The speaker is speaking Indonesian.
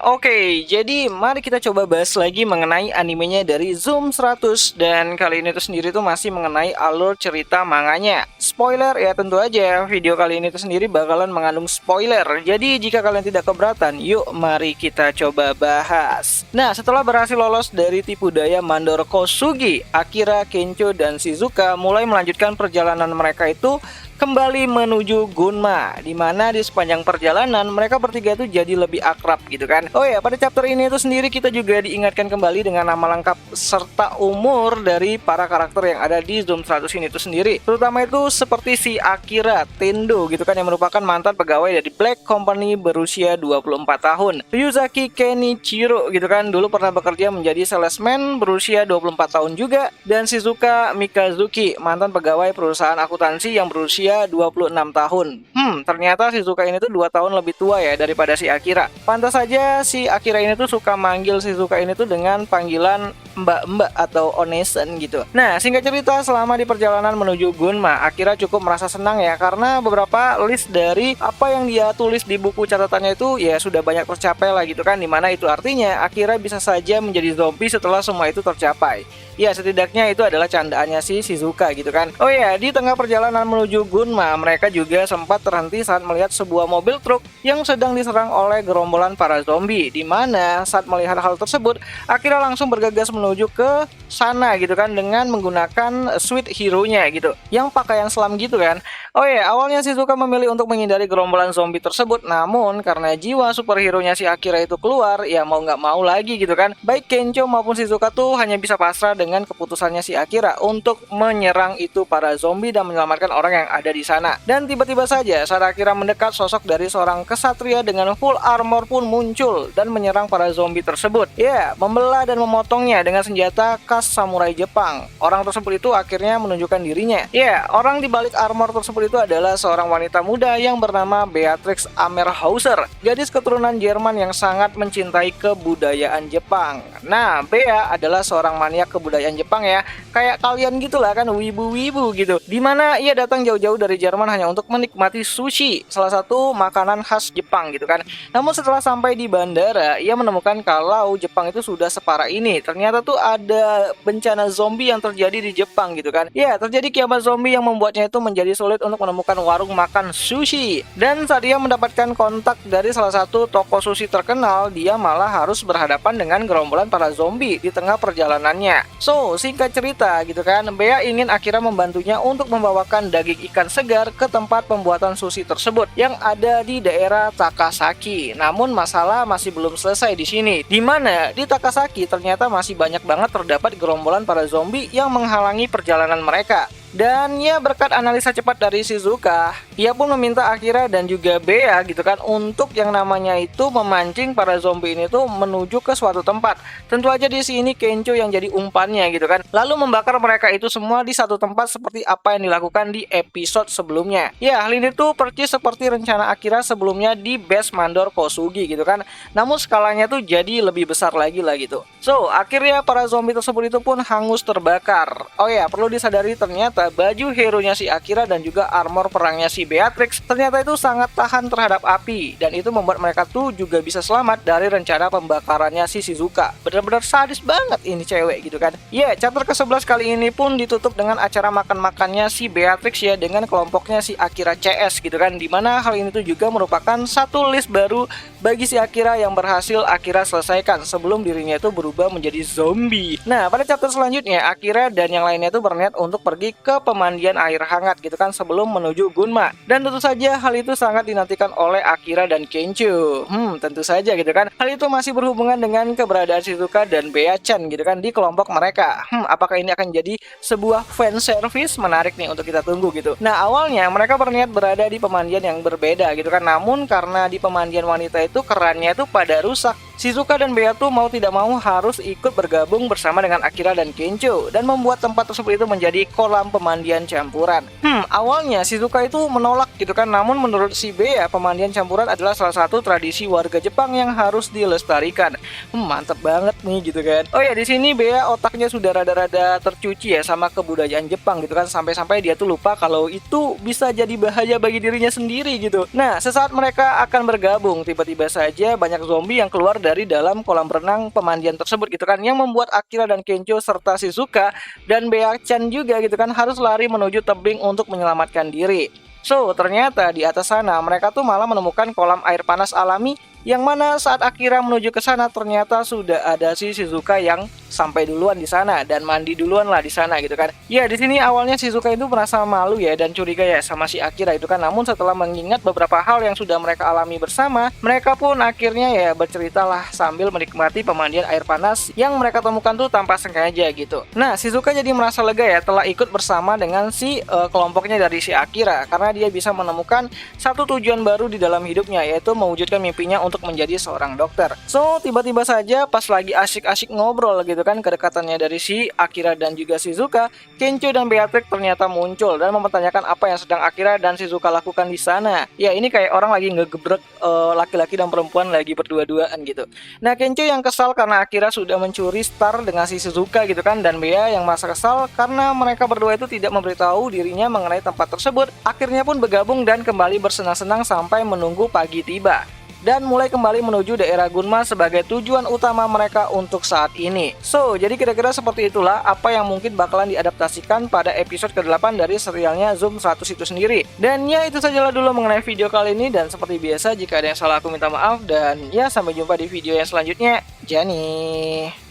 Oke, jadi mari kita coba bahas lagi mengenai animenya dari Zoom 100. Dan kali ini tuh sendiri tuh masih mengenai alur cerita manganya. Spoiler ya, tentu aja video kali ini tuh sendiri bakalan mengandung spoiler. Jadi jika kalian tidak keberatan, yuk mari kita coba bahas. Nah, setelah berhasil lolos dari tipu daya Mandor Kosugi, Akira, Kencho, dan Shizuka mulai melanjutkan perjalanan mereka itu kembali menuju Gunma, dimana di sepanjang perjalanan mereka bertiga itu jadi lebih akrab gitu kan. Oh ya, pada chapter ini itu sendiri kita juga diingatkan kembali dengan nama lengkap serta umur dari para karakter yang ada di Zoom 100 ini itu sendiri. Terutama itu seperti si Akira Tendo gitu kan, yang merupakan mantan pegawai dari Black Company berusia 24 tahun. Ryuzaki Kenichiro gitu kan, dulu pernah bekerja menjadi salesman berusia 24 tahun juga. Dan Shizuka Mikazuki, mantan pegawai perusahaan akuntansi yang berusia 26 tahun. Ternyata Shizuka ini tuh 2 tahun lebih tua ya daripada si Akira. Pantas saja si Akira ini tuh suka manggil Shizuka ini tuh dengan panggilan mbak-mbak atau onesan gitu. Nah, singkat cerita, selama di perjalanan menuju Gunma, Akira cukup merasa senang ya, karena beberapa list dari apa yang dia tulis di buku catatannya itu ya sudah banyak tercapai lah gitu kan. Dimana itu artinya Akira bisa saja menjadi zombie setelah semua itu tercapai. Ya, setidaknya itu adalah candaannya si Shizuka gitu kan. Oh ya, di tengah perjalanan menuju Gunma, mereka juga sempat terhenti saat melihat sebuah mobil truk yang sedang diserang oleh gerombolan para zombie. Dimana saat melihat hal tersebut, Akira langsung bergegas menuju ke sana gitu kan, dengan menggunakan suit hero-nya gitu, yang pakaian selam gitu kan. Oh ya, awalnya Shizuka memilih untuk menghindari gerombolan zombie tersebut, namun karena jiwa superhero-nya si Akira itu keluar, ya mau nggak mau lagi gitu kan. Baik Kencho maupun Shizuka tuh hanya bisa pasrah dengan keputusannya si Akira untuk menyerang itu para zombie dan menyelamatkan orang yang ada di sana. Dan tiba-tiba saja saat Akira mendekat, sosok dari seorang kesatria dengan full armor pun muncul dan menyerang para zombie tersebut. Ya, membelah dan memotongnya dengan senjata khas samurai Jepang. Orang tersebut itu akhirnya menunjukkan dirinya. Ya, orang di balik armor tersebut itu adalah seorang wanita muda yang bernama Beatrix Amerhauser, gadis keturunan Jerman yang sangat mencintai kebudayaan Jepang. Nah, Bea adalah seorang maniak kebudayaan Jepang ya, kayak kalian gitulah kan, wibu-wibu gitu. Dimana ia datang jauh-jauh dari Jerman hanya untuk menikmati sushi, salah satu makanan khas Jepang gitu kan. Namun setelah sampai di bandara, ia menemukan kalau Jepang itu sudah separah ini. Ternyata tuh ada bencana zombie yang terjadi di Jepang gitu kan. Ya, terjadi kiamat zombie yang membuatnya itu menjadi sulit untuk menemukan warung makan sushi. Dan saat dia mendapatkan kontak dari salah satu toko sushi terkenal, dia malah harus berhadapan dengan gerombolan para zombie di tengah perjalanannya. So, singkat cerita gitu kan, Bea ingin Akira membantunya untuk membawakan daging ikan segar ke tempat pembuatan sushi tersebut yang ada di daerah Takasaki. Namun masalah masih belum selesai di sini, di mana di Takasaki ternyata masih banyak banget terdapat gerombolan para zombie yang menghalangi perjalanan mereka. Dan ya, berkat analisa cepat dari Shizuka, ia pun meminta Akira dan juga Bea gitu kan untuk yang namanya itu memancing para zombie ini tuh menuju ke suatu tempat. Tentu aja di sini Kencho yang jadi umpannya gitu kan. Lalu membakar mereka itu semua di satu tempat seperti apa yang dilakukan di episode sebelumnya. Ya, hal ini tuh persis seperti rencana Akira sebelumnya di base Mandor Kosugi gitu kan. Namun skalanya tuh jadi lebih besar lagi lah gitu. So, akhirnya para zombie tersebut itu pun hangus terbakar. Oh ya, perlu disadari ternyata baju hero-nya si Akira dan juga armor perangnya si Beatrix ternyata itu sangat tahan terhadap api, dan itu membuat mereka tuh juga bisa selamat dari rencana pembakarannya si Shizuka. Benar-benar sadis banget ini cewek gitu kan. Ya, chapter ke-11 kali ini pun ditutup dengan acara makan-makannya si Beatrix ya dengan kelompoknya si Akira CS gitu kan, dimana hal ini tuh juga merupakan satu list baru bagi si Akira yang berhasil Akira selesaikan sebelum dirinya itu berubah menjadi zombie. Nah, pada chapter selanjutnya Akira dan yang lainnya itu berniat untuk pergi ke pemandian air hangat gitu kan sebelum menuju Gunma. Dan tentu saja hal itu sangat dinantikan oleh Akira dan Kencho. Tentu saja gitu kan. Hal itu masih berhubungan dengan keberadaan Shizuka dan Bea-chan gitu kan di kelompok mereka. Apakah ini akan jadi sebuah fan service? Menarik nih untuk kita tunggu gitu. Nah, awalnya mereka berniat berada di pemandian yang berbeda gitu kan. Namun karena di pemandian wanita itu kerannya itu pada rusak, Shizuka dan Bea tuh mau tidak mau harus ikut bergabung bersama dengan Akira dan Kencho dan membuat tempat tersebut itu menjadi kolam pemandian campuran. Awalnya Shizuka itu menolak gitu kan, namun menurut si Bea, pemandian campuran adalah salah satu tradisi warga Jepang yang harus dilestarikan. Mantep banget nih gitu kan. Oh ya, di sini Bea otaknya sudah rada-rada tercuci ya sama kebudayaan Jepang gitu kan, sampai-sampai dia tuh lupa kalau itu bisa jadi bahaya bagi dirinya sendiri gitu. Nah, sesaat mereka akan bergabung, tiba-tiba saja banyak zombie yang keluar dari dalam kolam renang pemandian tersebut gitu kan, yang membuat Akira dan Kencho serta Shizuka dan Bea-chan juga gitu kan harus lari menuju tebing untuk menyelamatkan diri. So, ternyata di atas sana mereka tuh malah menemukan kolam air panas alami yang mana saat Akira menuju ke sana ternyata sudah ada si Shizuka yang sampai duluan di sana dan mandi duluan lah di sana gitu kan. Ya, di sini awalnya Shizuka itu merasa malu ya dan curiga ya sama si Akira itu kan. Namun setelah mengingat beberapa hal yang sudah mereka alami bersama, mereka pun akhirnya ya bercerita lah sambil menikmati pemandian air panas yang mereka temukan tuh tanpa sengaja gitu. Nah, Shizuka jadi merasa lega ya telah ikut bersama dengan si kelompoknya dari si Akira karena dia bisa menemukan satu tujuan baru di dalam hidupnya, yaitu mewujudkan mimpinya untuk menjadi seorang dokter. So, tiba-tiba saja pas lagi asyik-asyik ngobrol gitu kan, kedekatannya dari si Akira dan juga Shizuka, Kencho dan Beatrix ternyata muncul dan mempertanyakan apa yang sedang Akira dan Shizuka lakukan di sana. Ya, ini kayak orang lagi ngegebrek laki-laki dan perempuan lagi berdua-duaan gitu. Nah, Kencho yang kesal karena Akira sudah mencuri star dengan si Shizuka gitu kan, dan Bea yang merasa kesal karena mereka berdua itu tidak memberitahu dirinya mengenai tempat tersebut. Akhirnya pun bergabung dan kembali bersenang-senang sampai menunggu pagi tiba dan mulai kembali menuju daerah Gunma sebagai tujuan utama mereka untuk saat ini. So, jadi kira-kira seperti itulah apa yang mungkin bakalan diadaptasikan pada episode ke-8 dari serialnya Zoom 100 itu sendiri. Dan ya, itu sajalah dulu mengenai video kali ini, dan seperti biasa jika ada yang salah aku minta maaf, dan ya sampai jumpa di video yang selanjutnya. Jani.